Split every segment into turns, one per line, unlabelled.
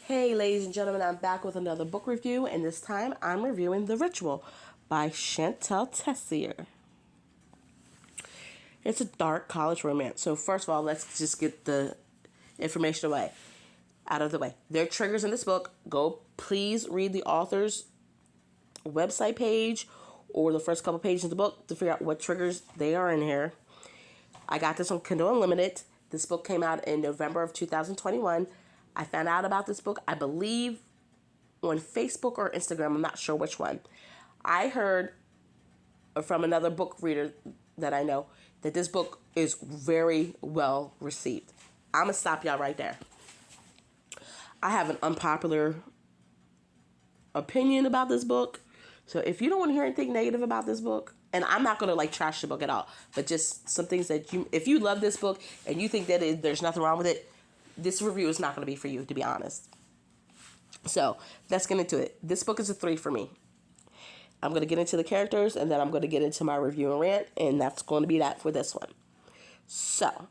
Hey, ladies and gentlemen, I'm back with another book review, and this time I'm reviewing The Ritual by Shantel Tessier. It's a dark college romance. So, first of all, let's just get the information out of the way. There are triggers in this book. Go, please read the author's website page or the first couple pages of the book to figure out what triggers they are in here. I got this on Kindle Unlimited. This book came out in November of 2021. I found out about this book, I believe, on Facebook or Instagram. I'm not sure which one. I heard from another book reader that I know that this book is very well received. I'm going to stop y'all right there. I have an unpopular opinion about this book. So if you don't want to hear anything negative about this book, and I'm not going to trash the book at all, but just some things that if you love this book and you think that there's nothing wrong with it, this review is not going to be for you, to be honest. So let's get into it. This book is a 3 for me. I'm going to get into the characters, and then I'm going to get into my review and rant, and that's going to be that for this one. So,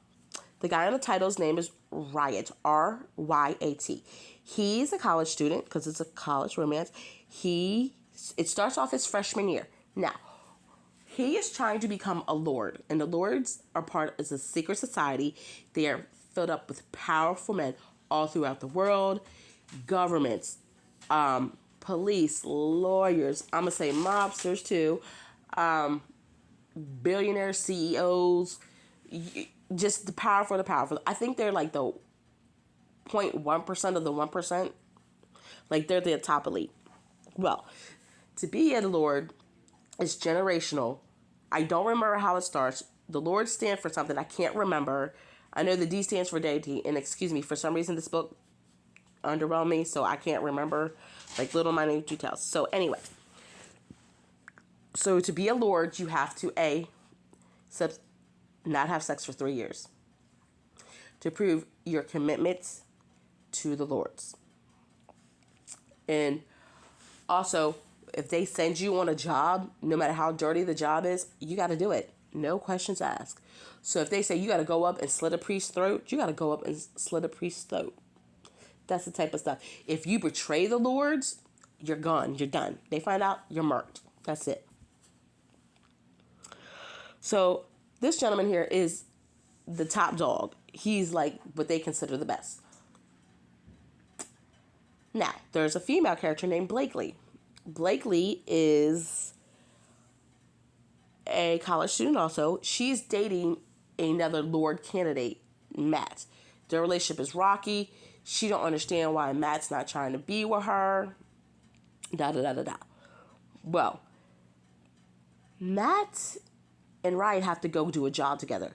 the guy on the title's name is Ryat, R-Y-A-T. He's a college student, because it's a college romance. It starts off his freshman year. Now, he is trying to become a lord, and the lords are part of a secret society. They are filled up with powerful men all throughout the world, governments, police, lawyers, I'm going to say mobsters too, billionaire CEOs, just the powerful. I think they're like the 0.1% of the 1%. Like they're the top elite. Well, to be a lord is generational. I don't remember how it starts. The lords stand for something I can't remember. I know the D stands for deity, and excuse me, for some reason this book underwhelmed me, so I can't remember little minute details. So anyway, so to be a lord, you have to not have sex for 3 years to prove your commitment to the lords. And also, if they send you on a job, no matter how dirty the job is, you got to do it. No questions asked. So if they say you got to go up and slit a priest's throat, you got to go up and slit a priest's throat. That's the type of stuff. If you betray the lords, you're gone. You're done. They find out, you're marked. That's it. So this gentleman here is the top dog. He's like what they consider the best. Now, there's a female character named Blakely. Blakely is a college student also. She's dating another lord candidate, Matt. Their relationship is rocky. She don't understand why Matt's not trying to be with her. Da. Well, Matt and Ryan have to go do a job together.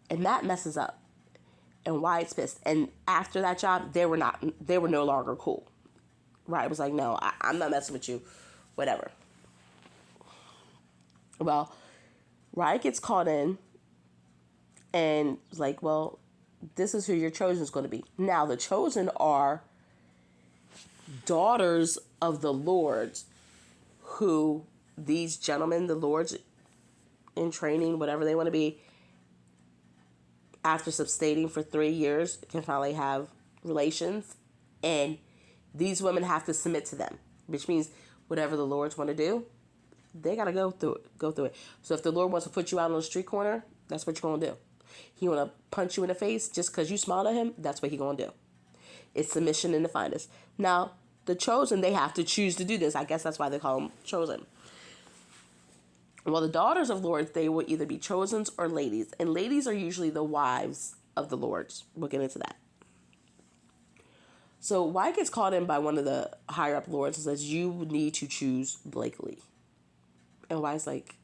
And Matt messes up. And Wyatt's pissed. And after that job, they were no longer cool. Wyatt was like, no, I'm not messing with you. Whatever. Well, Wyatt gets caught in and was like, well, this is who your chosen is going to be. Now, the chosen are daughters of the lords who these gentlemen, the lords in training, whatever they want to be, after substating for 3 years, can finally have relations. And these women have to submit to them, which means whatever the lords want to do, they got to go through it. So if the Lord wants to put you out on the street corner, that's what you're going to do. He want to punch you in the face just because you smiled at him, that's what he going to do. It's submission in the finest. Now, the chosen, they have to choose to do this. I guess that's why they call them chosen. Well, the daughters of lords, they will either be chosens or ladies. And ladies are usually the wives of the lords. We'll get into that. So Wyatt gets called in by one of the higher up lords and says, you need to choose Blakely. And Wyatt's like,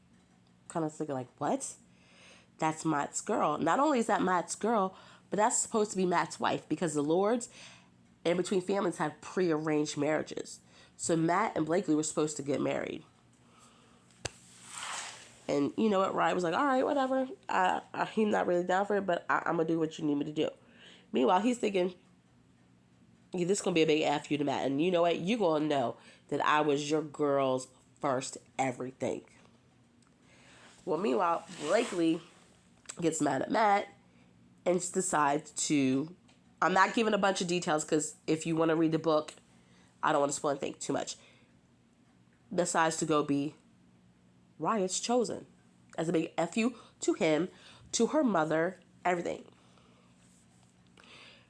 kind of thinking like, what? That's Matt's girl. Not only is that Matt's girl, but that's supposed to be Matt's wife, because the lords in between families have prearranged marriages. So Matt and Blakely were supposed to get married. And you know what? Ryan was like, all right, whatever. He's not really down for it, but I'm going to do what you need me to do. Meanwhile, he's thinking, yeah, this is going to be a big F you to Matt. And you know what? You're going to know that I was your girl's first everything. Well, meanwhile, Blakely gets mad at Matt and decides to I'm not giving a bunch of details because if you want to read the book, I don't want to spoil anything too much. Decides to go be Riot's chosen. As a big FU to him, to her mother, everything.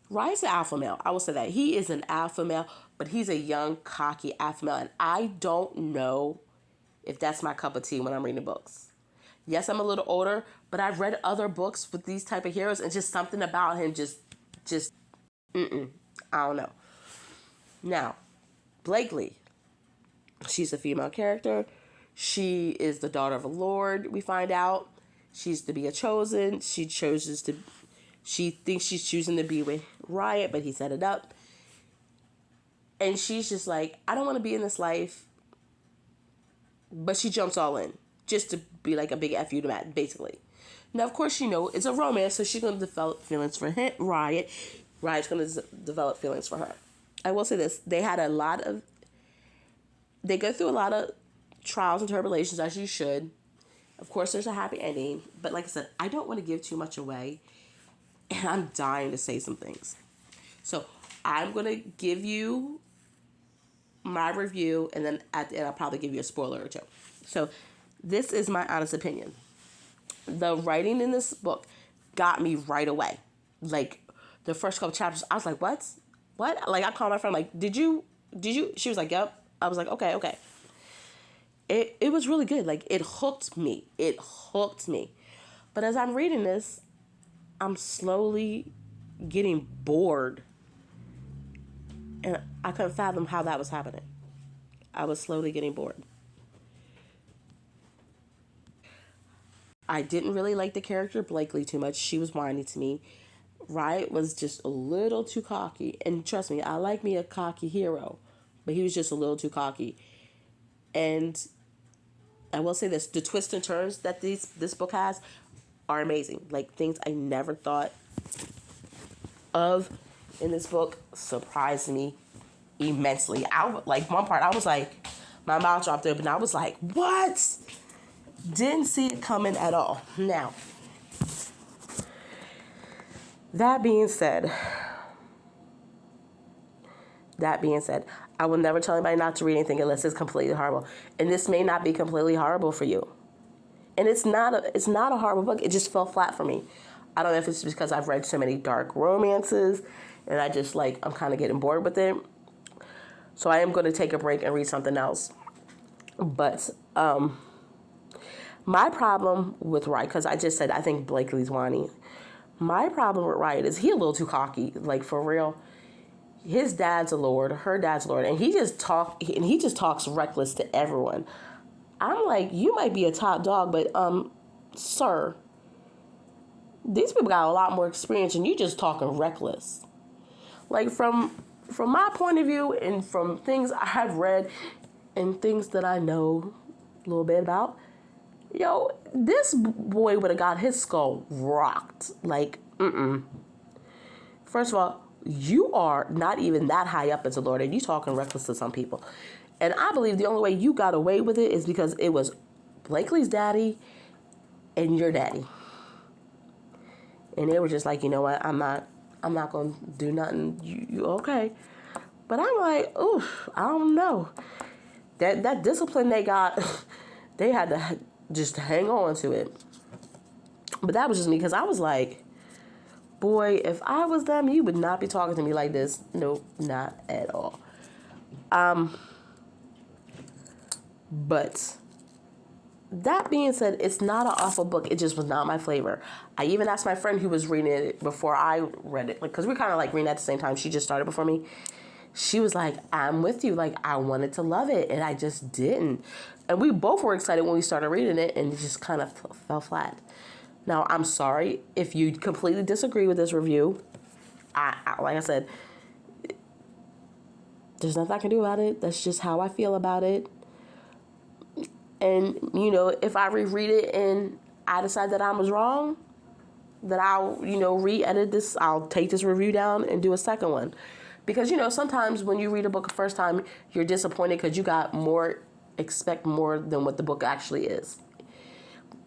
Riot's an alpha male. I will say that. He is an alpha male, but he's a young, cocky alpha male. And I don't know if that's my cup of tea when I'm reading books. Yes, I'm a little older, but I've read other books with these type of heroes, and just something about him just, I don't know. Now, Blakely, she's a female character. She is the daughter of a lord, we find out. She's to be a chosen. She thinks she's choosing to be with Riot, but he set it up. And she's just like, I don't want to be in this life. But she jumps all in. Just to be like a big F you to Matt, basically. Now, of course, it's a romance, so she's going to develop feelings for him, Riot. Riot's going to develop feelings for her. I will say this. They go through a lot of trials and tribulations, as you should. Of course, there's a happy ending. But like I said, I don't want to give too much away. And I'm dying to say some things. So I'm going to give you my review, and then at the end, I'll probably give you a spoiler or two. So this is my honest opinion. The writing in this book got me right away. Like, the first couple chapters, I was like, what? Like, I called my friend, like, did you? She was like, yep. I was like, okay. It was really good. Like, it hooked me. But as I'm reading this, I'm slowly getting bored. And I couldn't fathom how that was happening. I was slowly getting bored. I didn't really like the character Blakely too much. She was whiny to me. Riot was just a little too cocky. And trust me, I like me a cocky hero. But he was just a little too cocky. And I will say this, the twists and turns that this book has are amazing. Like, things I never thought of in this book surprised me immensely. Like, one part, I was like, my mouth dropped open, and I was like, what? Didn't see it coming at all. Now, that being said, I will never tell anybody not to read anything unless it's completely horrible. And this may not be completely horrible for you. And it's not a horrible book. It just fell flat for me. I don't know if it's because I've read so many dark romances and I'm kind of getting bored with it. So I am going to take a break and read something else. But my problem with Riot, because I just said I think Blakely's whiny. My problem with Riot is he a little too cocky. Like, for real. His dad's a lord, her dad's a lord, and he just talks reckless to everyone. I'm like, you might be a top dog, but sir, these people got a lot more experience, and you just talking reckless. Like, from my point of view, and from things I've read, and things that I know a little bit about, this boy would have got his skull rocked. Like, First of all, you are not even that high up as a lord, and you talking reckless to some people. And I believe the only way you got away with it is because it was Blakely's daddy and your daddy. And they were just like, you know what, I'm not going to do nothing. You okay. But I'm like, oof, I don't know. That discipline they got, they had to just hang on to it. But that was just me, because I was like, boy, if I was them, you would not be talking to me like this. Nope, not at all. But that being said, it's not an awful book. It just was not my flavor. I even asked my friend who was reading it before I read it, because we kind of like reading at the same time. She just started before me. She was like, I'm with you. Like, I wanted to love it, and I just didn't. And we both were excited when we started reading it, and it just kind of fell flat. Now, I'm sorry if you completely disagree with this review. I like I said, there's nothing I can do about it. That's just how I feel about it. And, if I reread it and I decide that I was wrong, then I'll, re-edit this. I'll take this review down and do a second one. Because, sometimes when you read a book the first time, you're disappointed because you expect more than what the book actually is.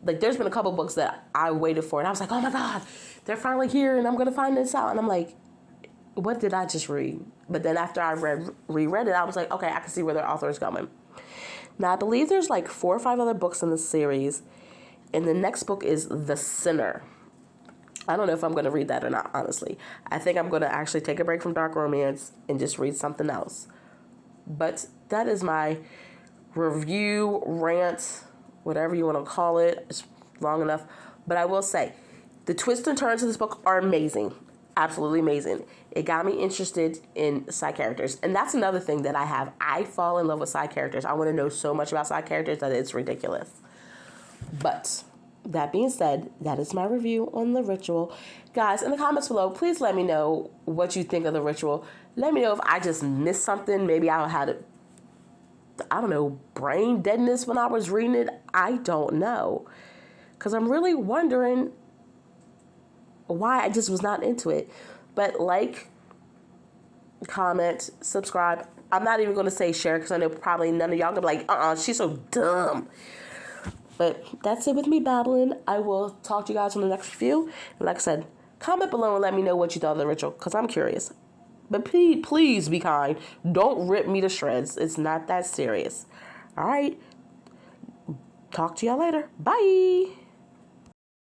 Like, there's been a couple books that I waited for, and I was like, oh my God, they're finally here, and I'm going to find this out. And I'm like, what did I just read? But then after I reread it, I was like, okay, I can see where the author is going. Now, I believe there's like 4 or 5 other books in the series, and the next book is The Sinner. I don't know if I'm going to read that or not, honestly. I think I'm going to actually take a break from dark romance and just read something else. But that is my review, rant, whatever you want to call it. It's long enough. But I will say, the twists and turns of this book are amazing. Absolutely amazing. It got me interested in side characters. And that's another thing that I have. I fall in love with side characters. I want to know so much about side characters that it's ridiculous. But that being said, that is my review on The Ritual. Guys, in the comments below, please let me know what you think of The Ritual. Let me know if I just missed something. Maybe I had, I don't know, brain deadness when I was reading it. I don't know. Because I'm really wondering why I just was not into it. But like, comment, subscribe. I'm not even going to say share because I know probably none of y'all going to be like, she's so dumb. But that's it with me babbling. I will talk to you guys on the next review. And like I said, comment below and let me know what you thought of The Ritual because I'm curious. But please be kind. Don't rip me to shreds. It's not that serious. All right. Talk to y'all later. Bye.